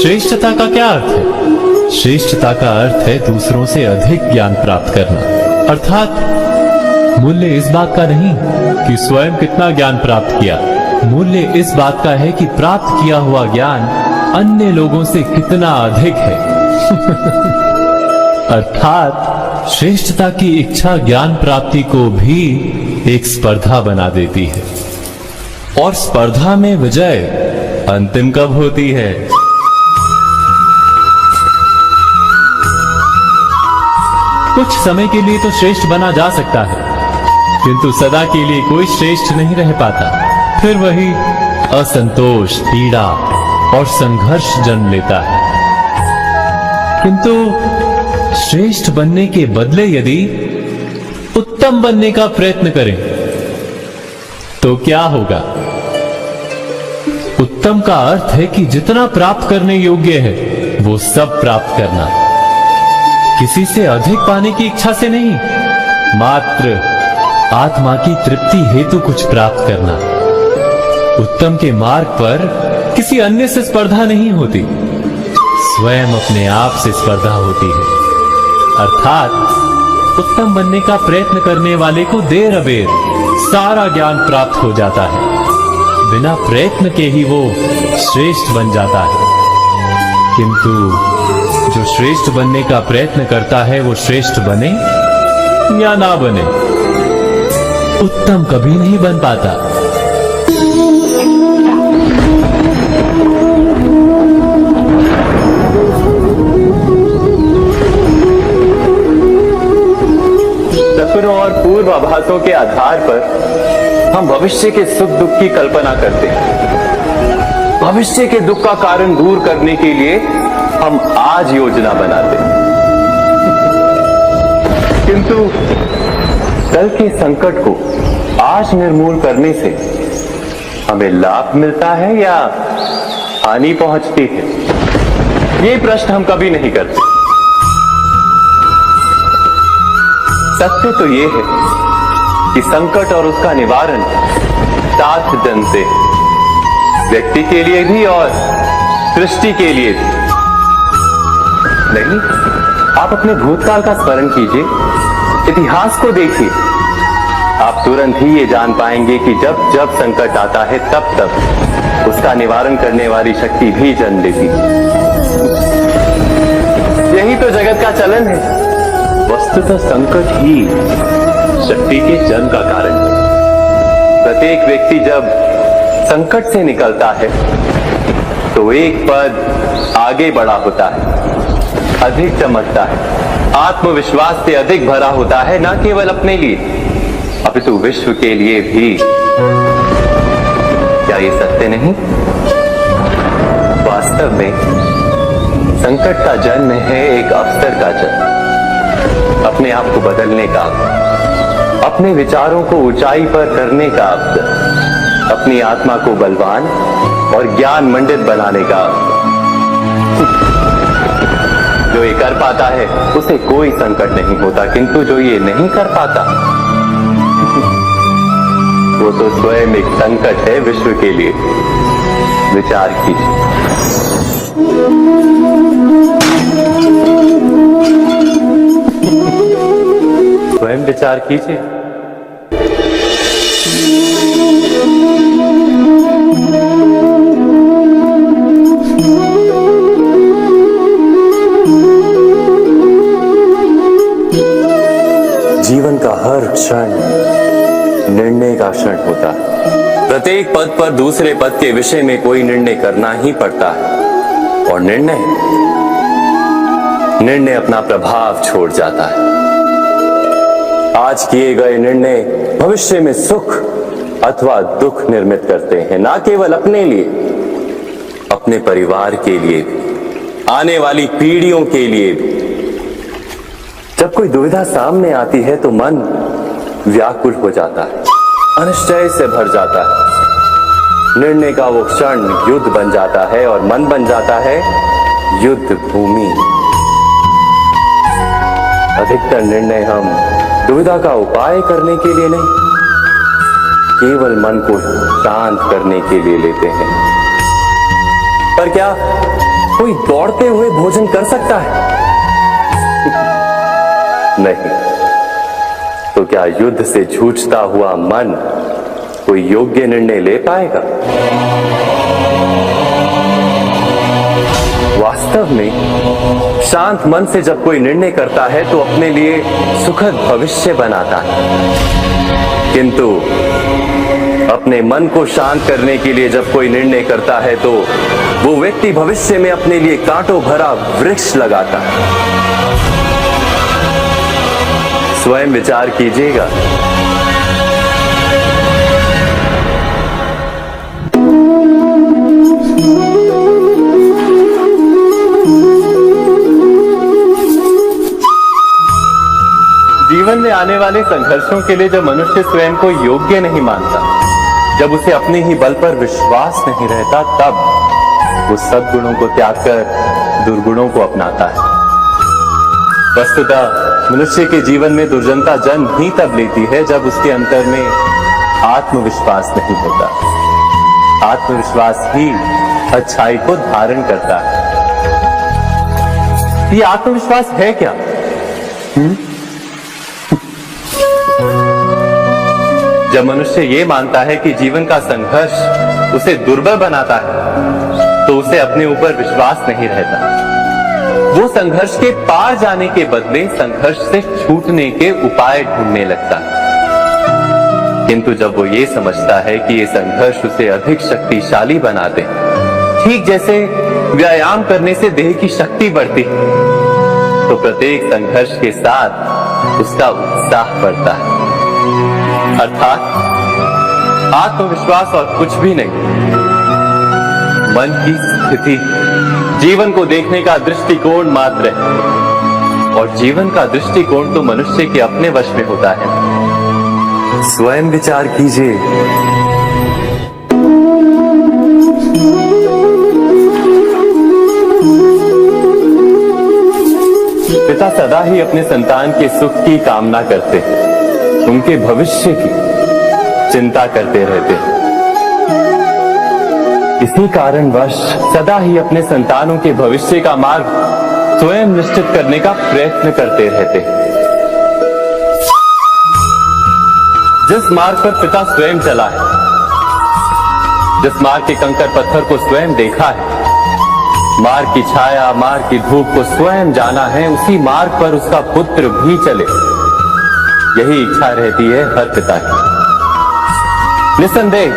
श्रेष्ठता का क्या अर्थ है? श्रेष्ठता का अर्थ है दूसरों से अधिक ज्ञान प्राप्त करना। अर्थात मूल्य इस बात का नहीं कि स्वयं कितना ज्ञान प्राप्त किया, मूल्य इस बात का है कि प्राप्त किया हुआ ज्ञान अन्य लोगों से कितना अधिक है। अर्थात श्रेष्ठता की इच्छा ज्ञान प्राप्ति को भी एक स्पर्धा बना देती है, और स्पर्धा में विजय अंतिम कब होती है? कुछ समय के लिए तो श्रेष्ठ बना जा सकता है, किंतु सदा के लिए कोई श्रेष्ठ नहीं रह पाता। फिर वही असंतोष, पीड़ा और संघर्ष जन्म लेता है। किंतु श्रेष्ठ बनने के बदले यदि उत्तम बनने का प्रयत्न करें तो क्या होगा? उत्तम का अर्थ है कि जितना प्राप्त करने योग्य है वो सब प्राप्त करना, किसी से अधिक पाने की इच्छा से नहीं, मात्र आत्मा की तृप्ति हेतु कुछ प्राप्त करना। उत्तम के मार्ग पर किसी अन्य से स्पर्धा नहीं होती, स्वयं अपने आप से स्पर्धा होती है। अर्थात उत्तम बनने का प्रयत्न करने वाले को देर अबेर सारा ज्ञान प्राप्त हो जाता है, बिना प्रयत्न के ही वो श्रेष्ठ बन जाता है। किंतु जो श्रेष्ठ बनने का प्रयत्न करता है वो श्रेष्ठ बने या ना बने, उत्तम कभी नहीं बन पाता। सपनों और पूर्वाभासों के आधार पर हम भविष्य के सुख दुख की कल्पना करते हैं। भविष्य के दुख का कारण दूर करने के लिए हम आज योजना बनाते हैं, किंतु कल के संकट को आज निर्मूल करने से हमें लाभ मिलता है या हानि पहुंचती है, ये प्रश्न हम कभी नहीं करते। सत्य तो ये है कि संकट और उसका निवारण सात जन से, व्यक्ति के लिए भी और सृष्टि के लिए भी। नहीं, आप अपने भूतकाल का स्मरण कीजिए, इतिहास को देखिए, आप तुरंत ही ये जान पाएंगे कि जब जब संकट आता है तब तब उसका निवारण करने वाली शक्ति भी जन्म लेती है। यही तो जगत का चलन है। वस्तुतः संकट ही शक्ति के जन्म का कारण है। प्रत्येक व्यक्ति जब संकट से निकलता है तो एक पद आगे बढ़ा होता है, अधिक चमकता है, आत्मविश्वास से अधिक भरा होता है, न केवल अपने लिए अपितु विश्व के लिए भी। क्या ये सत्य नहीं? वास्तव में संकट का जन्म है एक अवसर का जन्म, अपने आप को बदलने का, अपने विचारों को ऊंचाई पर करने का अवसर, अपनी आत्मा को बलवान और ज्ञान मंडित बनाने का अवसर। जो ये कर पाता है उसे कोई संकट नहीं होता, किंतु जो ये नहीं कर पाता वो तो स्वयं एक संकट है विश्व के लिए। विचार कीजिए। स्वयं विचार कीजिए। जीवन का हर क्षण निर्णय का क्षण होता है। प्रत्येक पद पर दूसरे पद के विषय में कोई निर्णय करना ही पड़ता है, और निर्णय अपना प्रभाव छोड़ जाता है। आज किए गए निर्णय भविष्य में सुख अथवा दुख निर्मित करते हैं, ना केवल अपने लिए, अपने परिवार के लिए भी, आने वाली पीढ़ियों के लिए भी। जब कोई दुविधा सामने आती है तो मन व्याकुल हो जाता है, अनिश्चय से भर जाता है। निर्णय का वो क्षण युद्ध बन जाता है और मन बन जाता है युद्ध भूमि। अधिकतर निर्णय हम दुविधा का उपाय करने के लिए नहीं, केवल मन को शांत करने के लिए लेते हैं। पर क्या कोई दौड़ते हुए भोजन कर सकता है? नहीं। तो क्या युद्ध से जूझता हुआ मन कोई योग्य निर्णय ले पाएगा? वास्तव में शांत मन से जब कोई निर्णय करता है तो अपने लिए सुखद भविष्य बनाता है, किंतु अपने मन को शांत करने के लिए जब कोई निर्णय करता है तो वो व्यक्ति भविष्य में अपने लिए कांटों भरा वृक्ष लगाता है। स्वयं विचार कीजिएगा। जीवन में आने वाले संघर्षों के लिए जब मनुष्य स्वयं को योग्य नहीं मानता, जब उसे अपने ही बल पर विश्वास नहीं रहता, तब वो सद्गुणों को त्याग कर दुर्गुणों को अपनाता है। वस्तुतः मनुष्य के जीवन में दुर्जनता जन्म ही तब लेती है जब उसके अंतर में आत्मविश्वास नहीं होता। आत्मविश्वास ही अच्छाई को धारण करता है। ये आत्मविश्वास है क्या? जब मनुष्य ये मानता है कि जीवन का संघर्ष उसे दुर्बल बनाता है, तो उसे अपने ऊपर विश्वास नहीं रहता। वो संघर्ष के पार जाने के बदले संघर्ष से छूटने के उपाय ढूंढने लगता है। किंतु जब वो ये समझता है कि ये संघर्ष उसे अधिक शक्तिशाली बनाते, ठीक जैसे व्यायाम करने से देह की शक्ति बढ़ती है, तो प्रत्येक संघर्ष के साथ उसका उत्साह बढ़ता है। अर्थात आत्मविश्वास और कुछ भी नहीं, मन की स्थिति जीवन को देखने का दृष्टिकोण मात्र है, और जीवन का दृष्टिकोण तो मनुष्य के अपने वश में होता है। स्वयं विचार कीजिए। पिता सदा ही अपने संतान के सुख की कामना करते, उनके भविष्य की चिंता करते रहते। इसी कारणवश सदा ही अपने संतानों के भविष्य का मार्ग स्वयं निश्चित करने का प्रयत्न करते रहते। जिस मार्ग पर पिता स्वयं चला है, जिस मार्ग के कंकर पत्थर को स्वयं देखा है, मार्ग की छाया, मार्ग की धूप को स्वयं जाना है, उसी मार्ग पर उसका पुत्र भी चले, यही इच्छा रहती है हर पिता की। निस्संदेह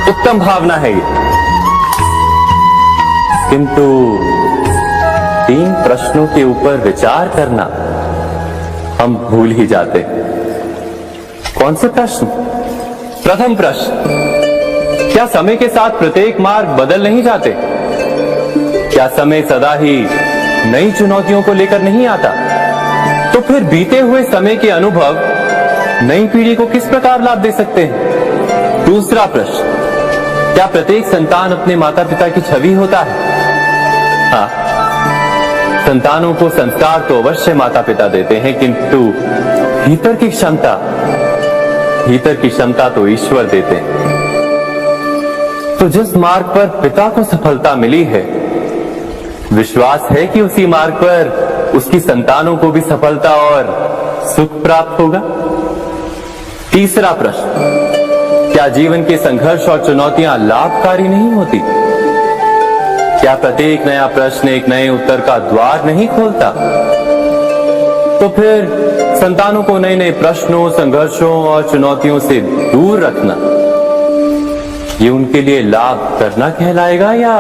उत्तम भावना है ये, किंतु 3 प्रश्नों के ऊपर विचार करना हम भूल ही जाते। कौन से प्रश्न? प्रथम प्रश्न, क्या समय के साथ प्रत्येक मार्ग बदल नहीं जाते? क्या समय सदा ही नई चुनौतियों को लेकर नहीं आता? तो फिर बीते हुए समय के अनुभव नई पीढ़ी को किस प्रकार लाभ दे सकते हैं? दूसरा प्रश्न, क्या प्रत्येक संतान अपने माता पिता की छवि होता है? हाँ, संतानों को संस्कार तो अवश्य माता पिता देते हैं, किंतु भीतर की क्षमता तो ईश्वर देते हैं। तो जिस मार्ग पर पिता को सफलता मिली है, विश्वास है कि उसी मार्ग पर उसकी संतानों को भी सफलता और सुख प्राप्त होगा। तीसरा प्रश्न, क्या जीवन के संघर्ष और चुनौतियां लाभकारी नहीं होती? क्या प्रत्येक नया प्रश्न एक नए उत्तर का द्वार नहीं खोलता? तो फिर संतानों को नए नए प्रश्नों, संघर्षों और चुनौतियों से दूर रखना, ये उनके लिए लाभ करना कहलाएगा या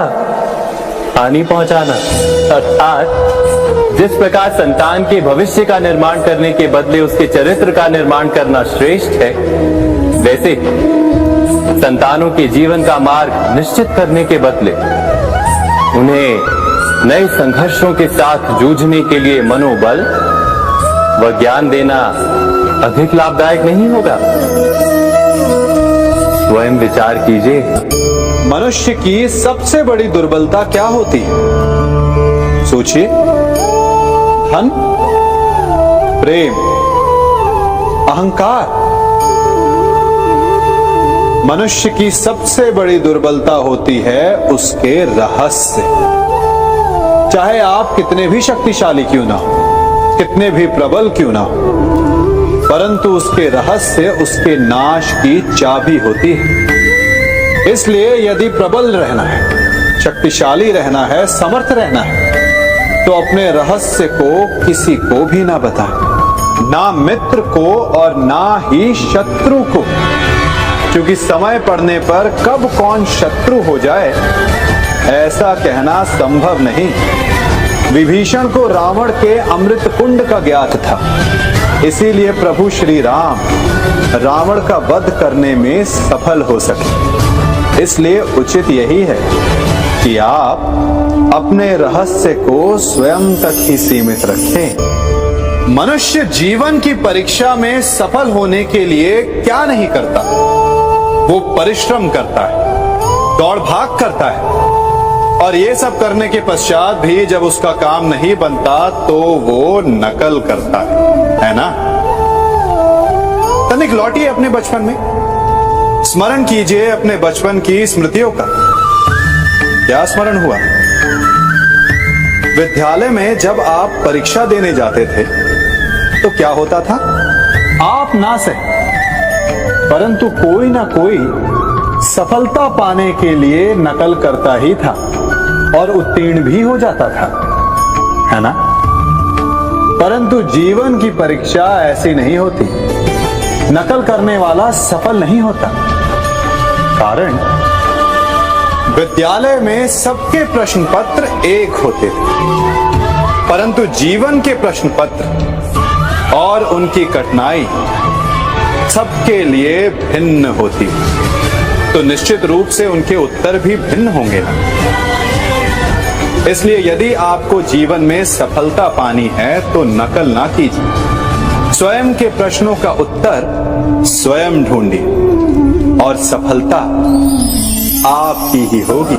हानि पहुंचाना? अर्थात जिस प्रकार संतान के भविष्य का निर्माण करने के बदले उसके चरित्र का निर्माण करना श्रेष्ठ है, वैसे संतानों के जीवन का मार्ग निश्चित करने के बदले उन्हें नए संघर्षों के साथ जूझने के लिए मनोबल व ज्ञान देना अधिक लाभदायक नहीं होगा? स्वयं विचार कीजिए। मनुष्य की सबसे बड़ी दुर्बलता क्या होती है? सोचिए। धन, प्रेम, अहंकार। मनुष्य की सबसे बड़ी दुर्बलता होती है उसके रहस्य। चाहे आप कितने भी शक्तिशाली क्यों ना हो, कितने भी प्रबल क्यों ना हो, परंतु उसके रहस्य उसके नाश की चाबी होती है। इसलिए यदि प्रबल रहना है, शक्तिशाली रहना है, समर्थ रहना है, तो अपने रहस्य को किसी को भी ना बताए, ना मित्र को और ना ही शत्रु को, क्योंकि समय पड़ने पर कब कौन शत्रु हो जाए ऐसा कहना संभव नहीं। विभीषण को रावण के अमृत कुंड का ज्ञात था, इसीलिए प्रभु श्री राम रावण का वध करने में सफल हो सके। इसलिए उचित यही है कि आप अपने रहस्य को स्वयं तक ही सीमित रखें। मनुष्य जीवन की परीक्षा में सफल होने के लिए क्या नहीं करता, वो परिश्रम करता है, दौड़ भाग करता है, और ये सब करने के पश्चात भी जब उसका काम नहीं बनता तो वो नकल करता है ना। तनिक लौटिए अपने बचपन में, स्मरण कीजिए अपने बचपन की स्मृतियों का। क्या स्मरण हुआ? विद्यालय में जब आप परीक्षा देने जाते थे तो क्या होता था? आप ना सही परंतु कोई ना कोई सफलता पाने के लिए नकल करता ही था और उत्तीर्ण भी हो जाता था, है ना। परंतु जीवन की परीक्षा ऐसी नहीं होती, नकल करने वाला सफल नहीं होता। कारण विद्यालय में सबके प्रश्न पत्र एक होते थे, परंतु जीवन के प्रश्न पत्र और उनकी कठिनाई सबके लिए भिन्न होती, तो निश्चित रूप से उनके उत्तर भी भिन्न होंगे ना। इसलिए यदि आपको जीवन में सफलता पानी है तो नकल ना कीजिए, स्वयं के प्रश्नों का उत्तर स्वयं ढूंढिए और सफलता आपकी ही होगी।